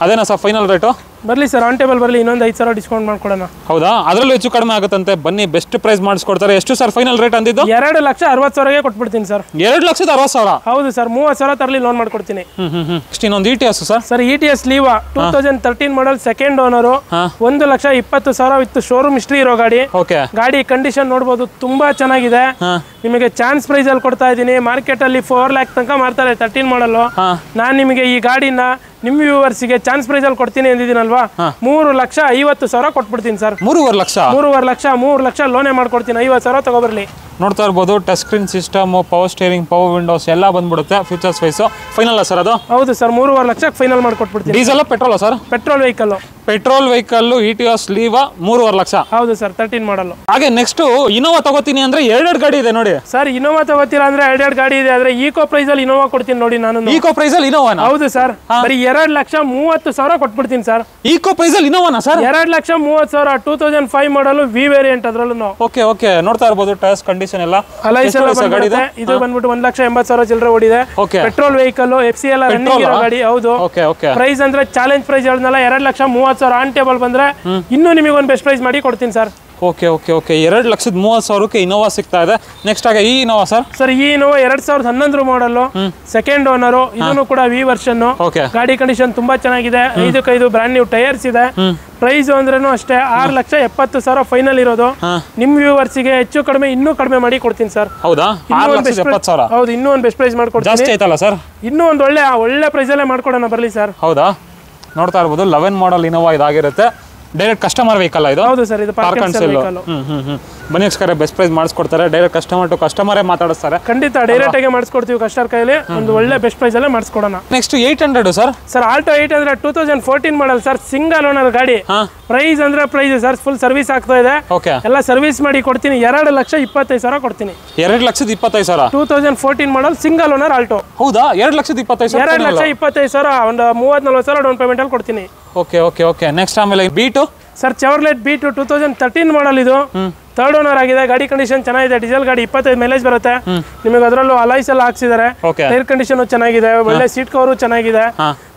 ಅದೇನಾ ಸರ್ ಫೈನಲ್ ರೇಟು? ಬರಲಿ ಸರ್, ಆನ್ ಟೇಬಲ್ ಬರಲಿ, ಇನ್ನೊಂದು 5,000 ಡಿಸ್ಕೌಂಟ್ ಮಾಡ್ಕೊಡೋಣ. ಹೌದಾ? ಅದರಲ್ಲೂ ಹೆಚ್ಚು ಕಡಿಮೆ ಆಗುತ್ತಂತೆ. ಬನ್ನಿ, ಬೆಸ್ಟ್ ಪ್ರೈಸ್ ಮಾಡಿಸ್ಕೊಡ್ತಾರೆ. ಎಷ್ಟು ಸರ್ ಫೈನಲ್ ರೇಟ್ ಅಂದಿದ್ದು? 2,60,000 ಕೊಟ್ಬಿಡ್ತೀನಿ ಸರ್. 2,60,000? ಹೌದು ಸರ್. 30,000 ತರಲಿ ಲೋನ್ ಮಾಡ್ಕೊಡ್ತೀನಿ. ಇನ್ನೊಂದು ETS sir. Sir ETS Liva 2013 model, second owner. 1,20,000 with showroom history ಇರೋ ಗಾಡಿ. ಗಾಡಿ ಕಂಡೀಷನ್ ನೋಡಬಹುದು, ತುಂಬಾ ಚೆನ್ನಾಗಿದೆ. ನಿಮಗೆ ಚಾನ್ಸ್ ಪ್ರೈಸ್ ಅಲ್ಲಿ ಕೊಡ್ತಾ ಇದ್ದೀನಿ. ಮಾರ್ಕೆಟ್ ಅಲ್ಲಿ 4 lakh ತನಕ ಮಾರ್ತಾರೆ 13 ಮಾಡಲ್. ನಾನು ನಿಮಗೆ ಈ ಗಾಡಿನ ನಿಮ್ಮ ವ್ಯೂವರ್ಸ್ಗೆ ಚಾನ್ಸ್ ಪ್ರೈಸ್ ಅಲ್ಲಿ ಕೊಡ್ತೀನಿ ಅಂದಿದ್ದೀನಲ್ವಾ 3,50,000 ಕೊಟ್ಬಿಡ್ತೀನಿ ಸರ್. 3.5 ಲಕ್ಷ 3 ಲಕ್ಷ ಲೋನೇ ಮಾಡ್ಕೊಡ್ತೀನಿ. 50,000 ತಗೊಬರ್ಲಿ. ನೋಡ್ತಾ ಇರ್ಬೋದು, touch screen system, power steering, power windows ಎಲ್ಲ ಬಂದ್ಬಿಡುತ್ತೆ. ಫ್ಯೂಚರ್ಸ್ ವೈಸ್ ಫೈನಲ್ ಸರ್ ಅದು? ಹೌದು ಸರ್, 3.5 ಲಕ್ಷಕ್ಕೆ ಫೈನಲ್ ಮಾಡ್ಕೊಟ್ಬಿಡ್ತೀನಿ. Diesel petrol sir? Petrol vehicle. Petrol vehicle Etios Liva 3.5 lakh. ಹೌದು ಸರ್, 13 ಮಾಡಲ್. ಹಾಗೆ ನೆಕ್ಸ್ಟ್ ಇನೋವಾ ತಗೋತೀನಿ ಅಂದ್ರೆ 2 ಗಾಡಿ ಇದೆ ನೋಡಿ ಸರ್. ಇನೋವಾ ತಗೋತೀರಾ ಅಂದ್ರೆ 2 ಗಾಡಿ ಇದೆ. ಆದ್ರೆ ಈಕೋ ಪ್ರೈಸ್ ಅಲ್ಲಿ ಇನೋವಾ ಕೊಡ್ತೀನಿ ನೋಡಿ ನಾನು. ಈಕೋ ಪ್ರೈಸ್ ಅಲ್ಲಿ ಇನೋವಾನ? ಹೌದು ಸರ್, ಬರೀ 2,30,000 ಕೊಟ್ಬಿಡ್ತೀನಿ ಸರ್. ಈಕೋ ಪ್ರೈಸ್ ಅಲ್ಲಿ ಇನೋವಾನ ಸರ್? 2,30,000 2005 ಮಾಡಲ್ ವಿ ವೇರಿಯಂಟ್ ಅದ್ರಲ್ಲೂ. ಓಕೆ ಓಕೆ, ನೋಡ್ತಾ ಇರ್ಬೋದು ಟೈರ್ಸ್ ಕಂಡೀಷನ್ ಎಲ್ಲ. ಇದು ಬಂದ್ಬಿಟ್ಟು 1,80,000 ಚಿಲ್ಲರೆ ಓಡಿದೆ. ಪೆಟ್ರೋಲ್ ವೆಹಿಕಲ್, FCL ರನ್ನಿಂಗ್ ಇರೋ ಗಾಡಿ. ಹೌದು. ಪ್ರೈಸ್ ಅಂದ್ರೆ ಚಾಲೆಂಜ್ ಪ್ರೈಸ್ ಹೇಳಿದ್ನಲ್ಲ 2,30,000 ಆನ್ ಟೇಬಲ್ ಬಂದ್ರೆ ಇನ್ನೂ ನಿಮಗೆ ಒಂದು ಬೆಸ್ಟ್ ಪ್ರೈಸ್ ಮಾಡಿ ಕೊಡ್ತೀನಿ ಸರ್. ಓಕೆ ಓಕೆ ಓಕೆ, 2,30,000ಕ್ಕೆ ಇನೋವಾ ಸಿಗ್ತಾ ಇದೆ. ನೆಕ್ಸ್ಟ್ ಆಗಿ ಈ ಇನೋವಾ ಸರ್? ಸರ್, ಈ ಇನೋವಾ 2011 ಮಾಡಲ್, ಸೆಕೆಂಡ್ ಓನರ್. ಇದನ್ನು ಕೂಡ ವಿ ವರ್ಷನ್. ಗಾಡಿ ಕಂಡೀಷನ್ ತುಂಬಾ ಚೆನ್ನಾಗಿದೆ. 5 ಬ್ರಾಂಡ್ ನ್ಯೂ ಟೈರ್ಸ್ ಇದೆ. ಪ್ರೈಸ್ ಅಂದ್ರೂ ಅಷ್ಟೇ 6,70,000 ಫೈನಲ್ ಇರೋದು. ನಿಮ್ ವ್ಯೂವರ್ಸ್ಗೆ ಹೆಚ್ಚು ಕಡಿಮೆ ಇನ್ನೂ ಕಡಿಮೆ ಮಾಡಿ ಕೊಡ್ತೀನಿ ಸರ್. ಹೌದಾ? 6,70,000. ಹೌದು, ಇನ್ನೂ ಒಂದು ಬೆಸ್ಟ್ ಪ್ರೈಸ್ ಮಾಡ್ಕೊಡ್ತೀನಿ. ಜಾಸ್ತಿ ಆಯ್ತಲ್ಲ ಸರ್? ಇನ್ನೂ ಒಂದು ಒಳ್ಳೆ ಪ್ರೈಸ್ ಅಲ್ಲೇ ಮಾಡ್ಕೊಡೋಣ, ಬರ್ಲಿ ಸರ್. ಹೌದಾ? ನೋಡ್ತಾ ಇರ್ಬೋದು 11 ಮಾಡಲ್ ಇನೋವಾ ಇದಾಗಿರುತ್ತೆ. ಡೈರೆಕ್ಟ್ ಕಸ್ಟಮರ್ ವೆಹಿಕಲ್ ಇದು? ಹೌದು ಸರ್, ಇದು ಪಾರ್ಕ್ ಅಂಡ್ ಸೆಲ್ ವೆಹಿಕಲ್. ಬನ್ನಿ ಸ್ಕರ್, ಬೆಸ್ಟ್ ಪ್ರೈಸ್ ಮಾಡಿಸ್ಕೊಡ್ತಾರೆ. ಡೈರೆಕ್ಟ್ ಕಸ್ಟಮರ್ ಟು ಕಸ್ಟಮರೇ ಮಾತಾಡಿಸ್ತಾರೆ. ಖಂಡಿತ ಡೈರೆಕ್ಟ್ ಆಗಿ ಮಾಡಿಸ್ಕೊಡ್ತೀವಿ ಕಸ್ಟಮರ್ ಕೈಯಲ್ಲಿ. ಒಂದು ಒಳ್ಳೆ ಬೆಸ್ಟ್ ಪ್ರೈಸ್ ಅಲ್ಲೇ ಮಾಡಿಸ್ಕೊಡೋಣ. Next 800 sir? Sir, Alto 800 2014 model sir. Single owner ಗಾಡಿ. ಪ್ರೈಸ್ ಅಂದ್ರೆ ಪ್ರೈಸ್ ಸರ್, ಫುಲ್ ಸರ್ವಿಸ್ ಆಗ್ತಾ ಇದೆ. ಎಲ್ಲ ಸರ್ವಿಸ್ ಮಾಡಿ ಕೊಡ್ತೀನಿ. 2,25,000 ಕೊಡ್ತೀನಿ. 2,25,000? 2014 ಮಾಡಲ್ ಸಿಂಗಲ್ ಓನರ್ ಆಲ್ಟೋ. ಹೌದಾ? 2,25,000? 2,25,000 ಒಂದು 30,000-40,000 ಡೌನ್ ಪೇಮೆಂಟ್ ಅಲ್ಲಿ ಕೊಡ್ತೀನಿ. Okay okay okay. ನೆಕ್ಸ್ಟ್ ಆಮೇಲೆ ಬೀಟು ಸರ್, ಚೆವರ್ಲೆಟ್ ಬೀಟು 2013 ಮಾಡಲ್. ಇದು ಥರ್ಡ್ ಓನರ್ ಆಗಿದೆ. ಗಾಡಿ ಕಂಡೀಷನ್ ಚೆನ್ನಾಗಿದೆ. ಡೀಸೆಲ್ ಗಾಡಿ, 25 ಮೈಲೇಜ್ ಬರುತ್ತೆ ನಿಮಗೆ. ಅದರಲ್ಲೂ ಅಲಾಯ್ಸ್ ಎಲ್ಲ ಹಾಕ್ಸಿದ್ದಾರೆ. ಟೈರ್ ಕಂಡೀಷನ್ ಚೆನ್ನಾಗಿದೆ. ಒಳ್ಳೆ ಸೀಟ್ ಕವರು ಚೆನ್ನಾಗಿದೆ.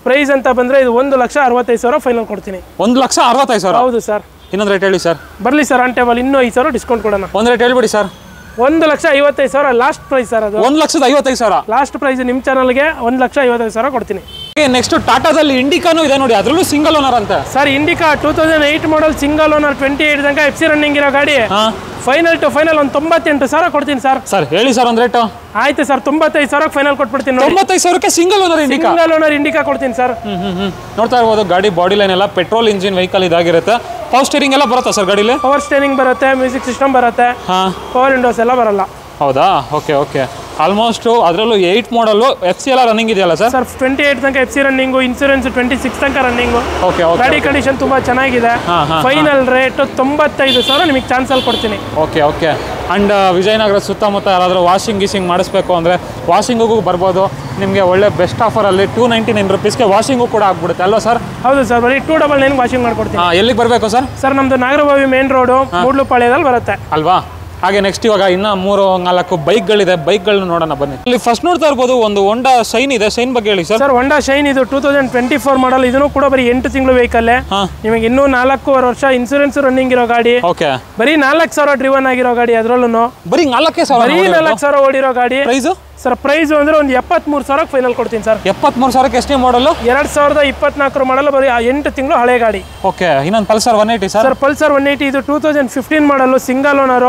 ಪ್ರೈಸ್ ಅಂತ ಬಂದ್ರೆ ಇದು 1,65,000 ಫೈನಲ್ ಕೊಡ್ತೀನಿ. 1,65,000? ಹೌದು ಸರ್. ಇನ್ನೊಂದು ರೇಟ್ ಹೇಳಿ ಸರ್. ಬರ್ಲಿ ಸರ್, ಆನ್ ಟೇಬಲ್ ಇನ್ನೂ 5,000 ಡಿಸ್ಕೌಂಟ್ ಕೊಡೋಣ. ಒಂದು ರೇಟ್ ಹೇಳ್ಬಿಡಿ ಸರ್. 1,55,000 last price sir. ಅದು 1,55,000 ಲಾಸ್ಟ್ ಪ್ರೈಸ್. ನಿಮ್ಮ ಚಾನಲ್ಗೆ 1,55,000 ಕೊಡ್ತೀನಿ. ನೆಕ್ಸ್ಟ್ ಟಾಟಾದಲ್ಲಿ ಇಂಡಿಕಾನು ಇದೆ ನೋಡಿ, ಅದರಲ್ಲೂ ಸಿಂಗಲ್ ಓನರ್ ಅಂತ ಸರ್. ಇಂಡಿಕಾ 2008 ಮಾಡಲ್ ಸಿಂಗಲ್ ಓನರ್ 28 ತನಕ FC ರನ್ನಿಂಗ್ ಇರೋ ಗಾಡಿ. ಫೈನಲ್ ಟು ಫೈನಲ್ ಒಂದು 98,000 ಕೊಡ್ತೀನಿ ಸರ್. ಸರ್ ಹೇಳಿ ಸರ್ ಒಂದು ರೇಟ್. ಆಯ್ತು ಸರ್, 95,000 ಫೈನಲ್ ಕೊಟ್ಬಿಡ್ತೀನಿ. 95,000ಕ್ಕೆ single owner Indica? Single owner Indica ಕೊಡ್ತೀನಿ ಸರ್. ನೋಡ್ತಾ ಇರ್ಬೋದು ಗಾಡಿ ಬಾಡಿ ಲೈನ್ ಎಲ್ಲ ಪೆಟ್ರೋಲ್ ಇಂಜಿನ್ ವೆಹಿಕಲ್ ಇದಾಗಿರುತ್ತೆ. ಪವರ್ ಸ್ಟೇರಿಂಗ್ ಎಲ್ಲ ಬರುತ್ತಾ ಸರ್ ಗಾಡಿಲಿ? ಪವರ್ ಸ್ಟೇರಿಂಗ್ ಬರುತ್ತೆ, ಮ್ಯೂಸಿಕ್ ಸಿಸ್ಟಮ್ ಬರುತ್ತೆ, ಪವರ್ ವಿಂಡೋಸ್ ಎಲ್ಲ ಬರಲ್ಲ. ಹೌದಾ? Okay okay. ಆಲ್ಮೋಸ್ಟ್ ಅದರಲ್ಲೂ 8 ಮಾಡಲು FCL ರನ್ನಿಂಗ್ ಇದೆಯಲ್ಲ ಸರ್? ಸರ್, 28 ತನಕ FC ರನ್ನಿಂಗು, ಇನ್ಸೂರೆನ್ಸ್ 26 ತನಕ ರನ್ನಿಂಗು. Okay okay. ಗಾಡಿ ಕಂಡೀಷನ್ ತುಂಬಾ ಚೆನ್ನಾಗಿದೆ. ಫೈನಲ್ ರೇಟ್ 95,000 ನಿಮಗೆ ಚಾನ್ಸ್ ಅಲ್ಲಿ ಕೊಡ್ತೀನಿ. Okay okay. ಅಂಡ್ ವಿಜಯನಗರ ಸುತ್ತಮುತ್ತ ಯಾರಾದರೂ ವಾಷಿಂಗ್ ಮಾಡಿಸ್ಬೇಕು ಅಂದರೆ ವಾಷಿಂಗಿಗೂ ಬರ್ಬೋದು. ನಿಮಗೆ ಒಳ್ಳೆ ಬೆಸ್ಟ್ ಆಫರಲ್ಲಿ 299 ರೂಪೀಸ್ಗೆ ವಾಷಿಂಗು ಕೂಡ ಆಗ್ಬಿಡುತ್ತೆ ಅಲ್ವಾ ಸರ್? ಹೌದು ಸರ್, ಬರೀ 299 ವಾಷಿಂಗ್ ಮಾಡ್ಕೊಡ್ತೀನಿ. ಎಲ್ಲಿಗೆ ಬರಬೇಕು ಸರ್? ಸರ್, ನಮ್ಮದು ನಾಗರಬಾವಿ ಮೇನ್ ರೋಡು, ಮೂಡ್ಲುಪಾಳ್ಯದಲ್ಲಿ ಬರುತ್ತೆ ಅಲ್ವಾ? ಹಾಗೆ ನೆಕ್ಸ್ಟ್ ಇವಾಗ ಇನ್ನೂ 3-4 ಬೈಕ್ಗಳಿದೆ. ಬೈಕ್ಗಳನ್ನ ನೋಡೋಣ ಬನ್ನಿ. ಇಲ್ಲಿ ಫಸ್ಟ್ ನೋಡ್ತಾ ಇರ್ಬೋದು ಒಂದು ಹೋಂಡಾ ಶೈನ್ ಇದೆ. ಶೈನ್ ಬಗ್ಗೆ ಹೇಳಿ ಸರ್. ಸರ್, ಹೋಂಡಾ ಶೈನ್ ಇದು 2024 ಮಾಡಲ್. ಇದನ್ನು ಕೂಡ ಬರೀ 8 ತಿಂಗಳು ವೆಹಿಕಲ್. ನಿಮಗೆ ಇನ್ನೂ 4.5 ವರ್ಷ ಇನ್ಸೂರೆನ್ಸ್ ರನ್ನಿಂಗ್ ಇರೋ ಗಾಡಿ. ಓಕೆ. ಬರೀ 4,000 ಡ್ರಿವನ್ ಆಗಿರೋ ಗಾಡಿ. ಅದರಲ್ಲೂ ಬರೀ 4,000 ಓಡಿರೋ ಗಾಡಿ. ಪ್ರೈಸ್ ಸರ್, ಪ್ರೈಸ್ ಅಂದ್ರೆ ಒಂದು 73,000 ಫೈನಲ್ ಕೊಡ್ತೀನಿ ಸರ್. 73,000ಕ್ಕೆ ಎಷ್ಟೇ ಮಾಡಲು? 2024 ಮಾಡಲ್, ಬರೀ 8 ತಿಂಗಳು ಹಳೆ ಗಾಡಿ. ಓಕೆ. ಇನ್ನೊಂದು ಪಲ್ಸರ್ 180 ಸರ್. ಪಲ್ಸರ್ 180 ಇದು 2015 ಮಾಡಲ್, ಸಿಂಗಲ್ ಓನರ್.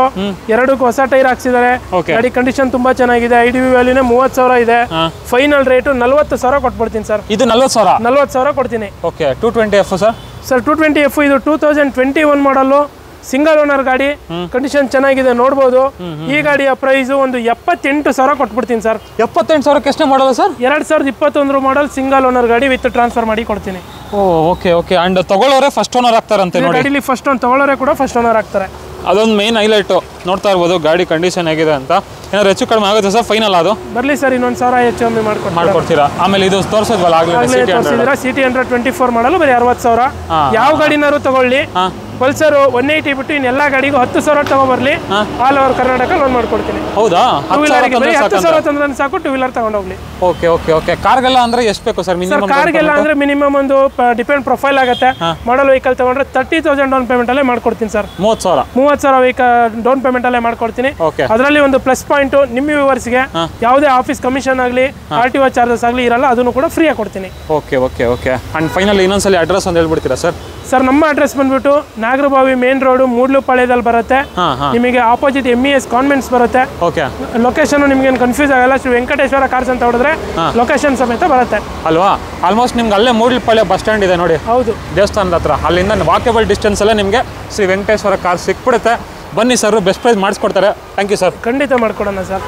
2 ಹೊಸ ಟೈರ್ ಹಾಕ್ಸಿದ್ದಾರೆ. ಗಾಡಿ ಕಂಡೀಷನ್ ತುಂಬಾ ಚೆನ್ನಾಗಿದೆ. IDV ವ್ಯಾಲ್ಯೂನೇ 30,000 ಇದೆ. ಫೈನಲ್ ರೇಟ್ 40,000 ಕೊಟ್ಬಿಡ್ತೀನಿ ಸರ್. ಇದು 40,000 ಕೊಡ್ತೀನಿ. Okay. 220F sir? Sir, 220F ಇದು 2021 ಮಾಡಲ್, ಸಿಂಗಲ್ ಓನರ್ ಗಾಡಿ. ಕಂಡೀಷನ್ ಚೆನ್ನಾಗಿದೆ, ನೋಡ್ಬೋದು. ಈ ಗಾಡಿಯ ಪ್ರೈಸ್ ಒಂದು 78,000 ಕೊಟ್ಬಿಡ್ತೀನಿ ಸರ್. 78,000ಕ್ಕೆ ಎಷ್ಟೇ ಮಾಡಲ್ಲ ಸರ್? 2021 ಮಾಡಲ್, ಸಿಂಗಲ್ ಓನರ್ ಗಾಡಿ ವಿತ್ ಟ್ರಾನ್ಸ್ಫರ್ ಮಾಡಿ ಕೊಡ್ತೀನಿ. Okay okay. ಅಂಡ್ ತಗೊಳ್ಳೋರೆ ಫಸ್ಟ್ ಓನರ್ ಆಗ್ತಾರಂತೆ ನೋಡಿ. ಗಾಡಿಲಿ ಫಸ್ಟ್ ಓನರ್ ತಗೊಳ್ಳೋರೆ ಕೂಡ ಫಸ್ಟ್ ಓನರ್ ಆಗ್ತಾರೆ. ಅದೊಂದು ಮೇನ್ ಹೈಲೈಟು. ನೋಡ್ತಾ ಇರ್ಬೋದು ಗಾಡಿ ಕಂಡೀಷನ್ ಹೇಗಿದೆ ಅಂತ. ಏನಾದ್ರು ಹೆಚ್ಚು ಕಡಿಮೆ ಆಗುತ್ತೆ ಸರ್? ಫೈನಲ್ ಅದು ಬರಲಿ ಸರ್, ಇನ್ನೊಂದು 1,000 ಹೆಚ್ಚು ಕಮ್ಮಿ ಮಾಡ್ಕೊಡ್ತೀರಾ? ಆಮೇಲೆ ಇದು ತೋರಿಸೋದ್ವಲ್ಲ ಆಗಲೇ ಸಿಟಿ 124 ಮಾಡಲು ಬರೀ 60,000. ಯಾವ ಗಾಡಿನಾರು ತಗೊಳ್ಳಿ. ಪಲ್ಸರ್ 180 ಬಿಟ್ಟು ಇನ್ನೆಲ್ಲ ಗಾಡಿಗೂ 10,000 ತಗೊಬರ್ಲಿ. ಆಲ್ ಓವರ್ ಕರ್ನಾಟಕ ಲೋನ್ ಮಾಡ್ಕೊಡ್ತೀನಿ. ಹೌದಾ? 10,000 ತಂದ್ರೆ ಸಾಕು, 2 ವೀಲರ್ ತಗೊಂಡೋಗ್ಲಿ. Okay okay okay. ಕಾರ್ಗೆಲ್ಲ ಅಂದ್ರೆ ಎಷ್ಟು ಬೇಕು ಸರ್ ಮಿನಿಮಮ್? ಕಾರ್ಗೆಲ್ಲ ಅಂದ್ರೆ ಮಿನಿಮಮ್ ಒಂದು ಡಿಪೆಂಡ್ ಪ್ರೊಫೈಲ್ ಆಗುತ್ತೆ. ಮಾಡಲ್ ವೆಹಿಕಲ್ ತಗೊಂಡ್ರೆ 30,000 ಡೌನ್ ಪೇಮೆಂಟ್ ಅಲ್ಲೇ ಮಾಡ್ಕೊಡ್ತೀನಿ sir. 30,000 vehicle down payment instalment ಅಲ್ಲೇ ಮಾಡ್ಕೊಡ್ತೀನಿ ಓಕೆ ಅದರಲ್ಲಿ ಒಂದು ಪ್ಲಸ್ ಪಾಯಿಂಟ್ ನಿಮ್ಮ ವ್ಯೂವರ್ಸ್ಗೆ ಯಾವುದೇ ಆಫೀಸ್ ಕಮಿಷನ್ ಆಗಲಿ RTO ಚಾರ್ಜಸ್ ಆಗಲಿ ಇರಲ್ಲ ಅದನ್ನು ಕೂಡ ಫ್ರೀ ಆಗಿ ಕೊಡ್ತೀನಿ okay okay okay and final ಇನ್ನೊಂದ್ಸಲಿ ಅಡ್ರೆಸ್ ಒಂದು ಹೇಳ್ಬಿಡ್ತೀರಾ ಸರ್ ಸರ್ ನಮ್ಮ ಅಡ್ರೆಸ್ ಬಂದ್ಬಿಟ್ಟು ನಾಗರಬಾವಿ ಮೇನ್ ರೋಡ್ ಮೂಡ್ಲುಪಾಳ್ಯದಲ್ಲಿ ಬರುತ್ತೆ ನಿಮಗೆ ಆಪೋಸಿಟ್ MES ಕಾನ್ವೆಂಟ್ಸ್ ಬರುತ್ತೆ ಓಕೆ ಲೊಕೇಶನ್ ನಿಮಗೆ ಕನ್ಫ್ಯೂಸ್ ಆಗಲ್ಲ ಶ್ರೀ ವೆಂಕಟೇಶ್ವರ ಕಾರ್ಸ್ ಅಂತ ಹೊಡೆದ್ರೆ ಲೊಕೇಶನ್ ಸಮೇತ ಬರುತ್ತೆ ಅಲ್ವಾ ಆಲ್ಮೋಸ್ಟ್ ನಿಮ್ಗೆ ಅಲ್ಲೇ ಮೂಡ್ಲುಪಾಳ್ಯ ಬಸ್ ಸ್ಟ್ಯಾಂಡ್ ಇದೆ ನೋಡಿ ಹೌದು ದೇವಸ್ಥಾನದ ಹತ್ರ ಅಲ್ಲಿಂದ ವಾಕೇಬಲ್ ಡಿಸ್ಟೆನ್ಸ್ ಅಲ್ಲೇ ನಿಮಗೆ ಶ್ರೀ ವೆಂಕಟೇಶ್ವರ ಕಾರ್ ಸಿಕ್ಬಿಡುತ್ತೆ ಬನ್ನಿ ಸರ್ ಬೆಸ್ಟ್ ಪ್ರೈಸ್ ಮಾಡಿಸ್ಕೊಡ್ತಾರೆ ಥ್ಯಾಂಕ್ ಯು ಸರ್ ಖಂಡಿತ ಮಾಡ್ಕೊಡೋಣ ಸರ್